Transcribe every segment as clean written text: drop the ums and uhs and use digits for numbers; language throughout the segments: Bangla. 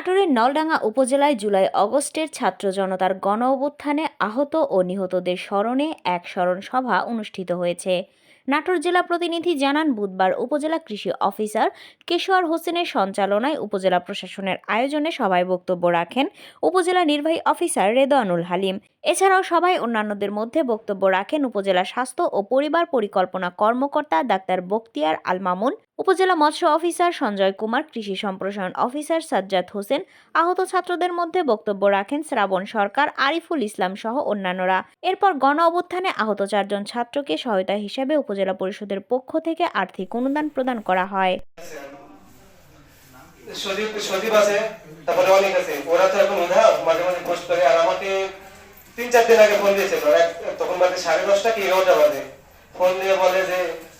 নাটোরের নলডাঙ্গা উপজেলায় জুলাই-আগস্টের ছাত্র জনতার গণ-অভ্যুত্থানে আহত ও নিহতদের স্মরণে এক স্মরণ সভা অনুষ্ঠিত হয়েছে। নাটোর জেলা প্রতিনিধি জানান, বুধবার উপজেলা কৃষি অফিসার কেশোয়ার হোসেনের সঞ্চালনায় উপজেলা প্রশাসনের আয়োজনে সভায় বক্তব্য রাখেন উপজেলা নির্বাহী অফিসার রেদওয়ানুল হালিম। এছাড়াও সভায় অন্যান্যদের মধ্যে বক্তব্য রাখেন উপজেলা স্বাস্থ্য ও পরিবার পরিকল্পনা কর্মকর্তা ডাক্তার বখতিয়ার আল মামুন, উপজেলা মৎস্য অফিসার সঞ্জয় কুমার, কৃষি সম্প্রসারণ অফিসার সাজ্জাদ হোসেন। আহত ছাত্রদের মধ্যে বক্তব্য রাখেন শ্রাবণ সরকার, আরিফুল ইসলাম সহ অন্যান্যরা। এরপর গণ অভ্যুত্থানে আহত 4 জন ছাত্রকে সহায়তা হিসেবে উপজেলা পরিষদের পক্ষ থেকে আর্থিক অনুদান প্রদান করা হয়। সজীব আছে, তারপরে অনেক আছে, ওরা তো এখন মাঝে মাঝে পোস্ট করে। আর আমাকে 3-4 দিন আগে ফোন দিয়েছিল, তখন বাজে 10:30 কি 11টা বাজে। ফোন দিয়ে বলে যে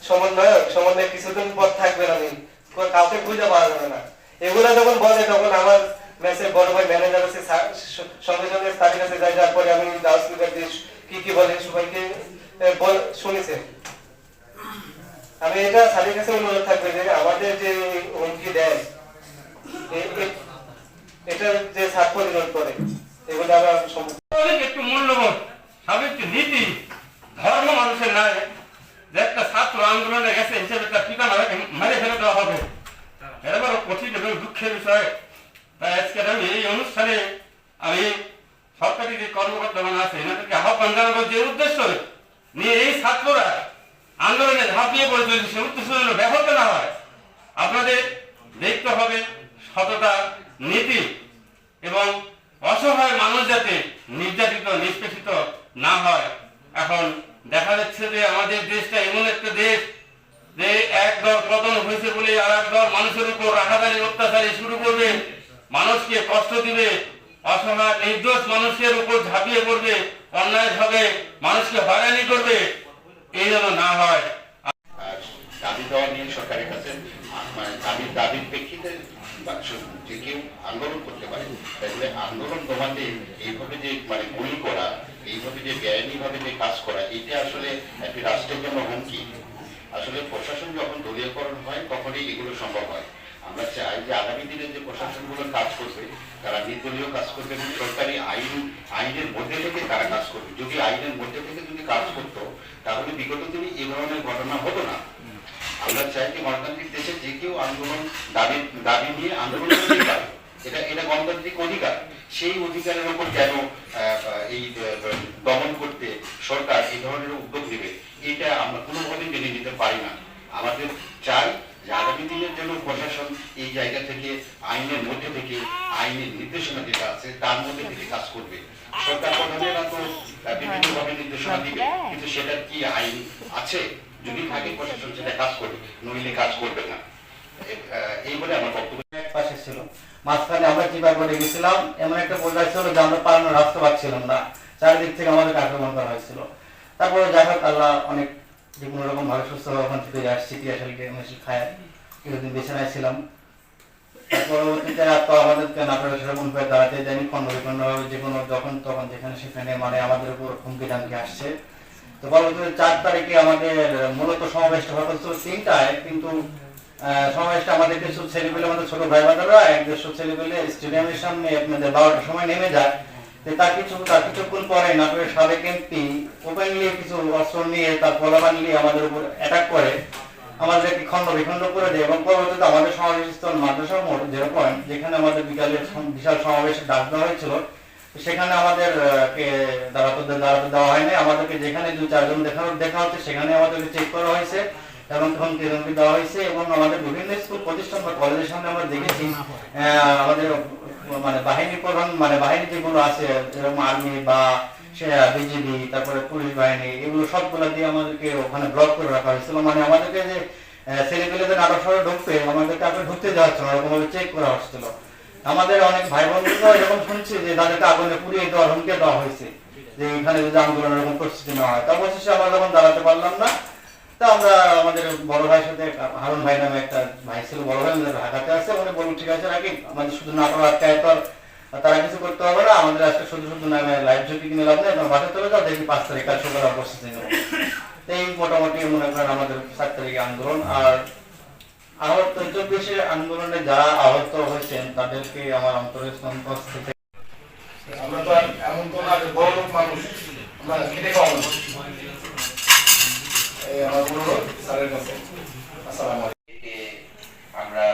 সমন্বয় কিছুদিন পর থাকবে না, কাউকে খুঁজে পাওয়া যাবে না। এগুলা যখন বলে তখন আমার মেসেজ বড় ভাই ম্যানেজার আছে, সঙ্গে সঙ্গে তাদের কাছে যাই। যাওয়ার পরে আমি লাউড স্পিকার দিয়ে কি বলে সবাইকে শুনেছে। আমি এটা স্যারের কাছে অনুরোধ থাকবে যে আমাদের যে হুমকি দেয় এটা যে স্যার পরিণত করে, এগুলো আমরা একটু মূল্যবোধ সাবেক নীতি ধর্ম মানুষের নাই যে একটা ছাত্র আন্দোলনে গেছে হিসেবে তার টিকা মারে ফেলে দেওয়া হবে। এটা বড় কঠিন এবং দুঃখের বিষয়। তাই আজকে আমি এই অনুষ্ঠানে আমি সরকারি যে কর্মকর্তা মানে আছে এনাদেরকে আহ্বান জানাবো যে উদ্দেশ্য নিয়ে এই ছাত্ররা আন্দোলনে ঝাঁপিয়ে পড়ে চলেছে সে উদ্দেশ্য যেন ব্যাহত না হয়। আপনাদের দেখতে হবে সততা, নীতি এবং অসহায় মানুষ যাতে নির্যাতিত নিষ্পেষিত না হয়। এখন দেখা যাচ্ছে যে আমাদের দেশটা এমন একটা দেশ যে এক দল পতন হয়েছে বলে আর এক দল মানুষের উপর রাহাজানি অত্যাচারী শুরু করবে, মানুষকে কষ্ট দিবে, অসহায় নির্দোষ মানুষের উপর ঝাঁপিয়ে পড়বে, অন্যায় ভাবে মানুষকে হয়রানি করবে। এই যেন না হয়। দাবি দেওয়া নিয়ে সরকারের কাছে দাবির প্রেক্ষিতে যে কেউ আন্দোলন করতে পারে, তাহলে আন্দোলন দমাতে এইভাবে যে গুলি করা, এইভাবে যে বেআইনি ভাবে যে কাজ করা, এটা আসলে একটি রাষ্ট্রের জন্য হুমকি। আসলে প্রশাসন যখন দলীয়করণ হয় তখনই এগুলো সম্ভব হয়। আমরা চাই যে আগামী দিনে যে প্রশাসনগুলো কাজ করবে তারা নির্দলীয় কাজ করবে এবং সরকারি আইনের মধ্যে থেকে তারা কাজ করবে। যদি আইনের মধ্যে থেকে যদি কাজ করতো তাহলে বিগত দিনে এই ধরনের ঘটনা হতো না। আমরা চাই যে গণতান্ত্রিক দেশে যে কেউ আন্দোলন দাবি নিয়ে আন্দোলন করতে পারে, এটা গণতান্ত্রিক অধিকার। সেই অধিকারের উপর কেন এই দমন করতে সরকার এই ধরনের উদ্যোগ নেবে, এটা আমরা কোনোভাবেই মেনে নিতে পারি না। আমাদের চাই যে আগামী দিনের জন্য প্রশাসন এই জায়গা থেকে আইনের মধ্যে থেকে আইনের নির্দেশনা যেটা আছে তার মধ্যে থেকে কাজ করবে। সরকার প্রধানেরা তো বিভিন্নভাবে নির্দেশনা দিবে, কিন্তু সেটার কি আইন আছে? যদি থাকে প্রশাসন সেটা কাজ করবে, নইলে কাজ করবে না। এই বলে আমার বক্তব্য। এক পাশে ছিল, মাঝখানে আমরা চিপায় পড়ে গেছিলাম। এমন একটা পর্যায়ে ছিল যে আমরা পালানোর রাস্তা পাচ্ছিলাম না, চারিদিক থেকে আমাদের আক্রমণ করা হয়েছিল। তারপরে যাই হোক আল্লাহ অনেক যে কোনো রকম ভাবে সুস্থ ওখান থেকে আসছি, টিয়াশালকে মেশিন খায় কিছুদিন বিছানায় ছিলাম। পরবর্তীতে তো আমাদেরকে নাটোরে সেরকম ভাবে দাঁড়াতে যায়নি, খন্ড ভাবে যে কোনো যখন তখন যেখানে সেখানে আমাদের উপর হুমকি দামকি আসছে। তো পরবর্তীতে 4 তারিখে আমাদের মূলত সমাবেশটা হতো 3টায়, কিন্তু সমাবেশটা আমাদের কিছু ছেলেপেলে, আমাদের ছোট ভাই বোনেরা 1-150 ছেলেপেলে স্টেডিয়ামের সামনে আপনাদের 12টার সময় নেমে যায়। তার কিছুক্ষণ পরে নাটোরের সাবেক এমপি ওপেনলি কিছু অস্ত্র নিয়ে তার পোলাপান নিয়ে আমাদের উপর অ্যাটাক করে, আমাদেরকে খন্ড বিখণ্ড করে দেয়। এবং পরবর্তীতে আমাদের সমাবেশস্থল মাদ্রাসা মোড় 0 পয়েন্ট, যেখানে আমাদের বিকালে বিশাল সমাবেশের ডাক দেওয়া হয়েছিল, সেখানে আমাদের দাঁড়াতে দেওয়া হয়নি। আমাদেরকে যেখানে 2-4 জন দেখা হচ্ছে সেখানে আমাদেরকে চেক করা হয়েছে এবং তখন কেরমকি দেওয়া হয়েছে। এবং আমাদের বিভিন্ন স্কুল প্রতিষ্ঠান বা কলেজের সামনে আমরা দেখেছি আমাদের বাহিনীর প্রধান বাহিনী যেগুলো আছে, যেরকম আর্মি বা বিজিবি, তারপরে পুলিশ বাহিনী, এগুলো সবগুলো দিয়ে আমাদেরকে ওখানে ব্লক করে রাখা হয়েছিল। আমাদেরকে যে ছেলেপেলেদের নাটক শহরে ঢুকবে, আমাদেরকে আপনি ঢুকতে দেওয়া হচ্ছিল না, এরকম ভাবে চেক করা হচ্ছিল। আমাদের অনেক ভাই বোনগুলো এরকম শুনছি যে তাদেরকে আগুনে পুড়িয়ে দেওয়ার হুমকি দেওয়া হয়েছে, যে এখানে যদি আন্দোলন এরকম পরিস্থিতি না হয়। অবশেষে আমরা যখন দাঁড়াতে পারলাম না, তা আমরা আমাদের বড় ভাইয়ের সাথে, হারুন ভাই নামে একটা ভাই ছিল, বড় ভাই ঢাকাতে আছে, উনি বলুন ঠিক আছে নাকি আমাদের শুধু নাটক আটকায় তো তারা কিছু করতে হবে না, আমাদের আজকে শুধু নামে লাইভ ঝুঁকি কিনে লাভ নেই, তোমার বাসায় চলে যাও, দেখি 5 তারিখ কাল সকালে প্রস্তুতি নেব। এই মোটামুটি মনে করেন আমাদের 7 তারিখে আন্দোলন। আর আহত 24 আন্দোলনে যারা আহত হয়েছেন তাদেরকে আমার অন্তরের স্তম্ভ থেকে আমরা তো আর এমন তো না যে বড় লোক মানুষ, আমরা খেটে খাওয়া মানুষ। এই আমার অনুরোধ স্যারের কাছে। আসসালামু আলাইকুম। এতে আমরা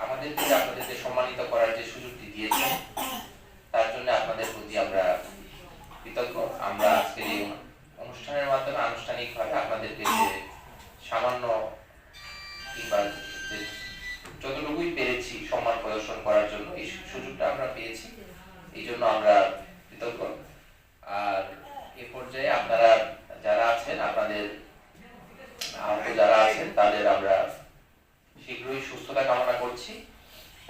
আমাদেরকে যে আপনাদেরকে সম্মানিত করার যে সুযোগটি দিয়েছেন তার জন্য আপনাদের প্রতি আমরা কৃতজ্ঞ। আমরা আজকের এই অনুষ্ঠানের মাধ্যমে আনুষ্ঠানিকভাবে আপনাদেরকে যে সামান্য কিংবা যে যতটুকুই পেরেছি সম্মান প্রদর্শন করার জন্য এই সুযোগটা আমরা পেয়েছি, এই জন্য আমরা কৃতজ্ঞ। আর এ পর্যায়ে আপনারা যারা আছেন, আপনাদের আহত যারা আছেন তাদের আমরা শীঘ্রই সুস্থতা কামনা করছি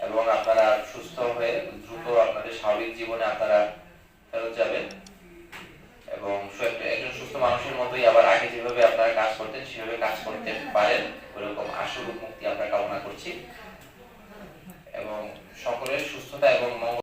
এবং আপনারা সুস্থ হয়ে দ্রুত আপনাদের স্বাভাবিক জীবনে আপনারা ফেরত যাবেন এবং একজন সুস্থ মানুষের মতোই আবার আগে যেভাবে আপনারা কাজ করতেন সেভাবে কাজ করতে পারেন, ওরকম আশু মুক্তি আমরা কামনা করছি এবং সকলের সুস্থতা এবং মঙ্গল